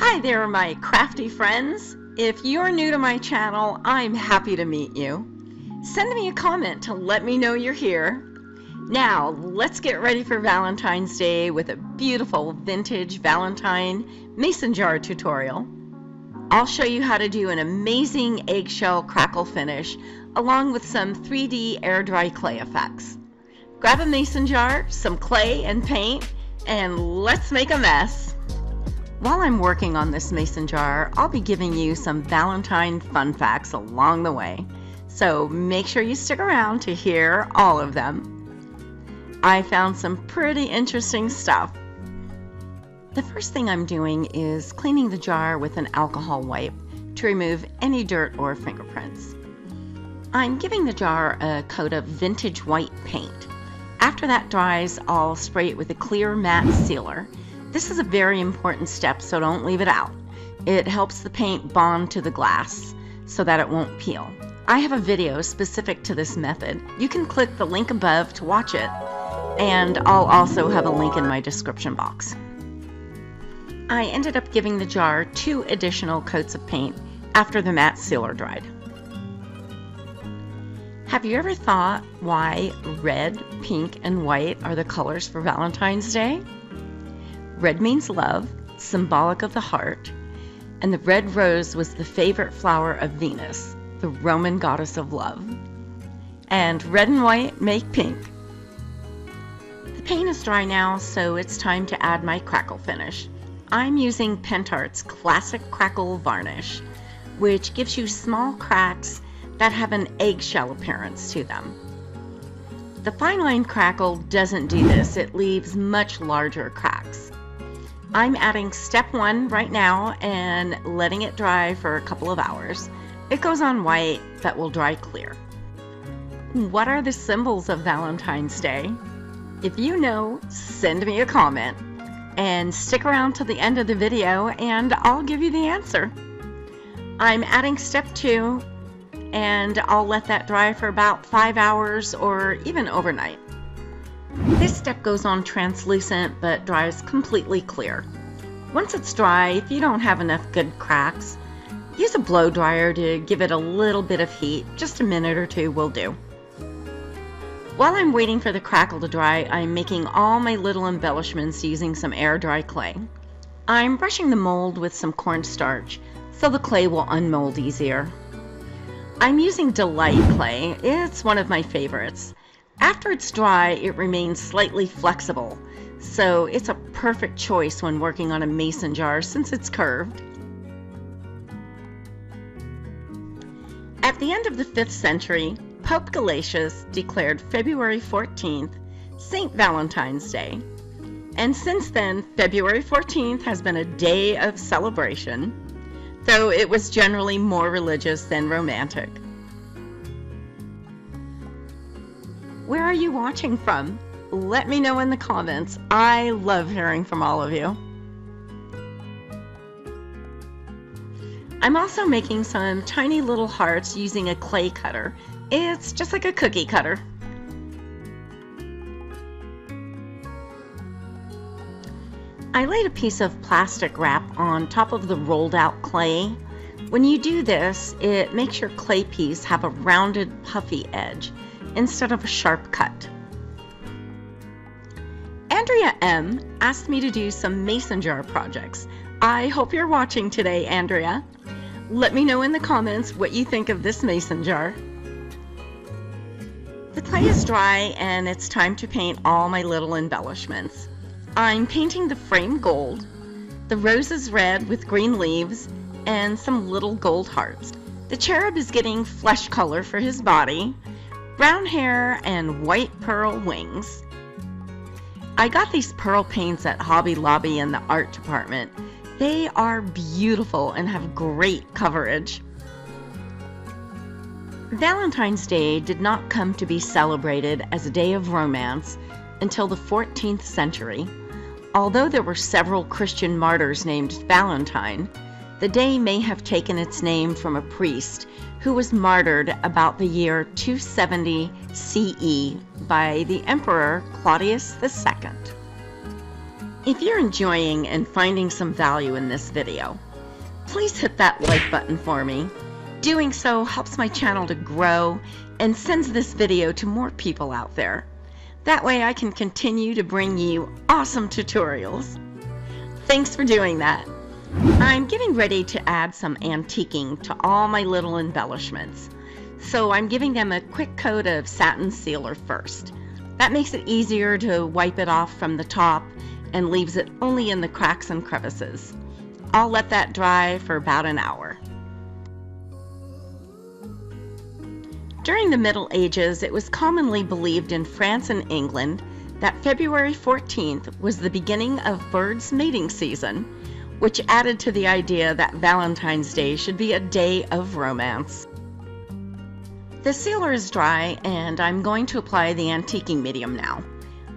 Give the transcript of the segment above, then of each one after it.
Hi there, my crafty friends. If you're new to my channel, I'm happy to meet you. Send me a comment to let me know you're here. Now, let's get ready for Valentine's Day with a beautiful vintage Valentine mason jar tutorial. I'll show you how to do an amazing eggshell crackle finish along with some 3D air dry clay effects. Grab a mason jar, some clay and paint, and let's make a mess. While I'm working on this mason jar, I'll be giving you some Valentine fun facts along the way, so make sure you stick around to hear all of them. I found some pretty interesting stuff. The first thing I'm doing is cleaning the jar with an alcohol wipe to remove any dirt or fingerprints. I'm giving the jar a coat of vintage white paint. After that dries, I'll spray it with a clear matte sealer. This is a very important step, so don't leave it out. It helps the paint bond to the glass so that it won't peel. I have a video specific to this method. You can click the link above to watch it, and I'll also have a link in my description box. I ended up giving the jar 2 additional coats of paint after the matte sealer dried. Have you ever thought why red, pink, and white are the colors for Valentine's Day? Red means love, symbolic of the heart, and the red rose was the favorite flower of Venus, the Roman goddess of love. And red and white make pink. The paint is dry now, so it's time to add my crackle finish. I'm using Pentart's Classic Crackle Varnish, which gives you small cracks that have an eggshell appearance to them. The fine line crackle doesn't do this, it leaves much larger cracks. I'm adding step 1 right now and letting it dry for a couple of hours. It goes on white but will dry clear. What are the symbols of Valentine's Day? If you know, send me a comment and stick around to the end of the video and I'll give you the answer. I'm adding step 2 and I'll let that dry for about 5 hours or even overnight. This step goes on translucent but dries completely clear. Once it's dry, if you don't have enough good cracks, use a blow dryer to give it a little bit of heat. Just a minute or 2 will do. While I'm waiting for the crackle to dry, I'm making all my little embellishments using some air dry clay. I'm brushing the mold with some cornstarch so the clay will unmold easier. I'm using Delight clay. It's one of my favorites. After it's dry, it remains slightly flexible, so it's a perfect choice when working on a mason jar since it's curved. At the end of the 5th century, Pope Gelasius declared February 14th St. Valentine's Day. And since then, February 14th has been a day of celebration, though it was generally more religious than romantic. Where are you watching from? Let me know in the comments. I love hearing from all of you. I'm also making some tiny little hearts using a clay cutter. It's just like a cookie cutter. I laid a piece of plastic wrap on top of the rolled out clay. When you do this, it makes your clay piece have a rounded, puffy edge instead of a sharp cut. Andrea M. asked me to do some mason jar projects. I hope you're watching today, Andrea. Let me know in the comments what you think of this mason jar. The clay is dry and it's time to paint all my little embellishments. I'm painting the frame gold, the roses red with green leaves, and some little gold hearts. The cherub is getting flesh color for his body, brown hair, and white pearl wings. I got these pearl paints at Hobby Lobby in the art department. They are beautiful and have great coverage. Valentine's Day did not come to be celebrated as a day of romance until the 14th century. Although there were several Christian martyrs named Valentine, the day may have taken its name from a priest who was martyred about the year 270 CE by the Emperor Claudius II. If you're enjoying and finding some value in this video, please hit that like button for me. Doing so helps my channel to grow and sends this video to more people out there. That way I can continue to bring you awesome tutorials. Thanks for doing that. I'm getting ready to add some antiquing to all my little embellishments. So I'm giving them a quick coat of satin sealer first. That makes it easier to wipe it off from the top and leaves it only in the cracks and crevices. I'll let that dry for about an hour. During the Middle Ages, it was commonly believed in France and England that February 14th was the beginning of birds' mating season, which added to the idea that Valentine's Day should be a day of romance. The sealer is dry and I'm going to apply the antiquing medium now.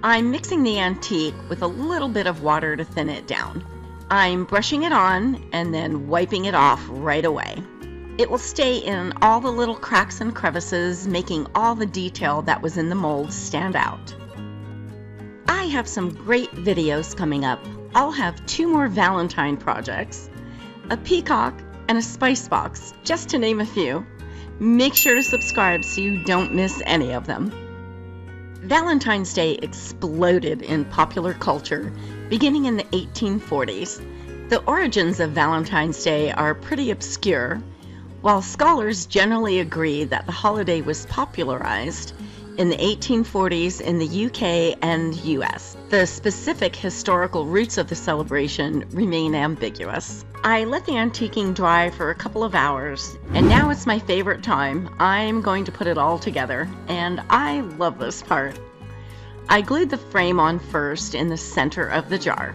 I'm mixing the antique with a little bit of water to thin it down. I'm brushing it on and then wiping it off right away. It will stay in all the little cracks and crevices, making all the detail that was in the mold stand out. I have some great videos coming up. I'll have 2 more Valentine projects, a peacock, and a spice box, just to name a few. Make sure to subscribe so you don't miss any of them. Valentine's Day exploded in popular culture beginning in the 1840s. The origins of Valentine's Day are pretty obscure, while scholars generally agree that the holiday was popularized in the 1840s in the UK and US. The specific historical roots of the celebration remain ambiguous. I let the antiquing dry for a couple of hours, and now it's my favorite time. I'm going to put it all together, and I love this part. I glued the frame on first in the center of the jar.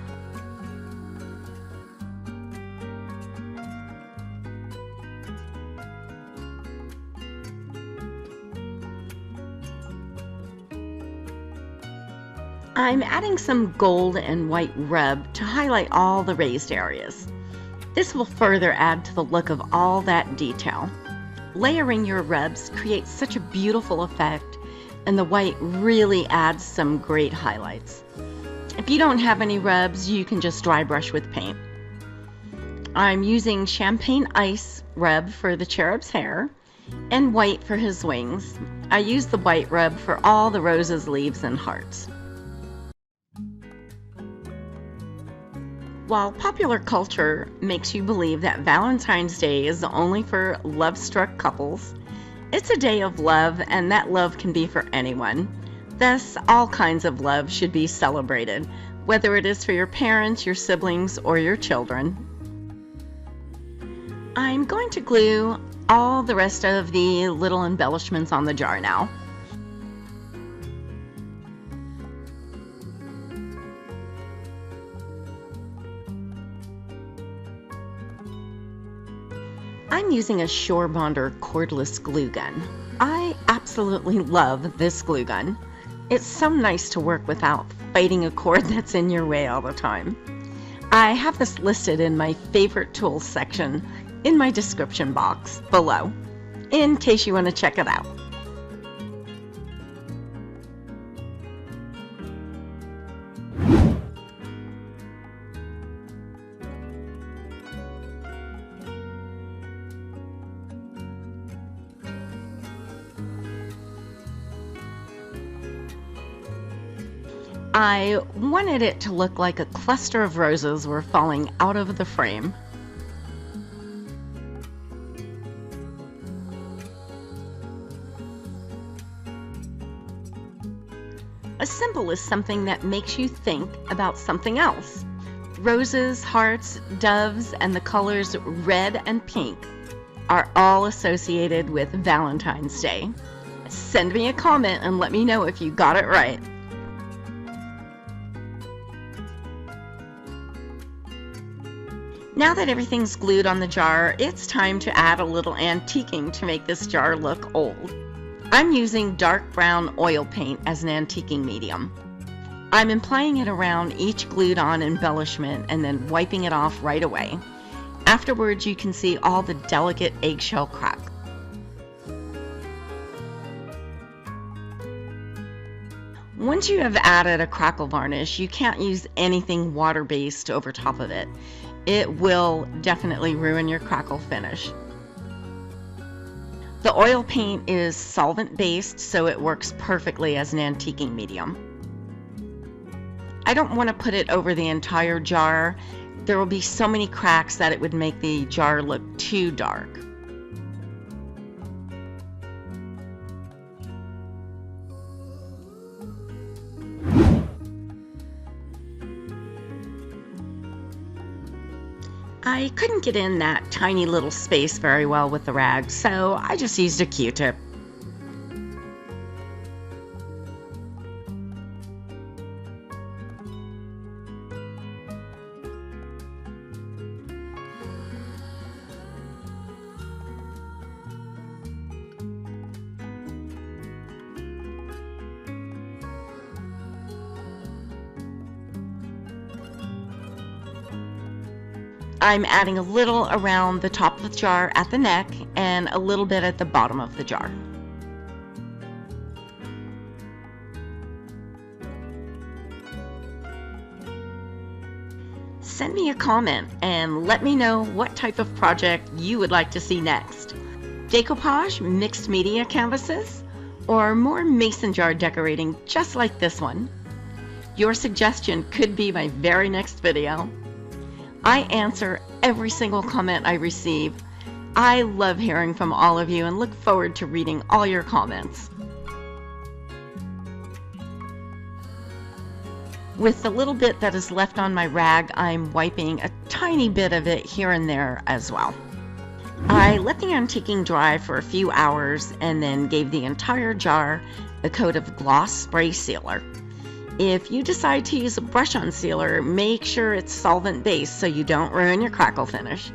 I'm adding some gold and white rub to highlight all the raised areas. This will further add to the look of all that detail. Layering your rubs creates such a beautiful effect, and the white really adds some great highlights. If you don't have any rubs, you can just dry brush with paint. I'm using champagne ice rub for the cherub's hair and white for his wings. I use the white rub for all the roses, leaves, and hearts. While popular culture makes you believe that Valentine's Day is only for love-struck couples, it's a day of love, and that love can be for anyone. Thus, all kinds of love should be celebrated, whether it is for your parents, your siblings, or your children. I'm going to glue all the rest of the little embellishments on the jar now. I'm using a Shore Bonder cordless glue gun. I absolutely love this glue gun. It's so nice to work without fighting a cord that's in your way all the time. I have this listed in my favorite tools section in my description box below, in case you want to check it out. I wanted it to look like a cluster of roses were falling out of the frame. A symbol is something that makes you think about something else. Roses, hearts, doves, and the colors red and pink are all associated with Valentine's Day. Send me a comment and let me know if you got it right. Now that everything's glued on the jar, it's time to add a little antiquing to make this jar look old. I'm using dark brown oil paint as an antiquing medium. I'm applying it around each glued on embellishment and then wiping it off right away. Afterwards, you can see all the delicate eggshell crack. Once you have added a crackle varnish, you can't use anything water-based over top of it. It will definitely ruin your crackle finish. The oil paint is solvent-based, so it works perfectly as an antiquing medium. I don't want to put it over the entire jar. There will be so many cracks that it would make the jar look too dark. I couldn't get in that tiny little space very well with the rag, so I just used a Q-tip. I'm adding a little around the top of the jar at the neck and a little bit at the bottom of the jar. Send me a comment and let me know what type of project you would like to see next. Decoupage, mixed media canvases, or more mason jar decorating just like this one. Your suggestion could be my very next video. I answer every single comment I receive. I love hearing from all of you and look forward to reading all your comments. With the little bit that is left on my rag, I'm wiping a tiny bit of it here and there as well. I let the antiquing dry for a few hours and then gave the entire jar a coat of gloss spray sealer. If you decide to use a brush-on sealer, make sure it's solvent-based so you don't ruin your crackle finish.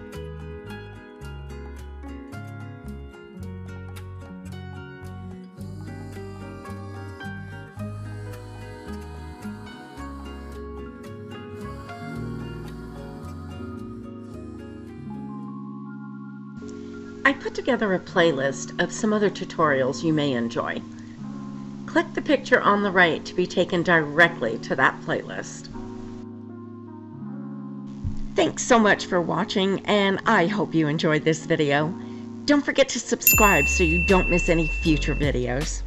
I put together a playlist of some other tutorials you may enjoy. Click the picture on the right to be taken directly to that playlist. Thanks so much for watching, and I hope you enjoyed this video. Don't forget to subscribe so you don't miss any future videos.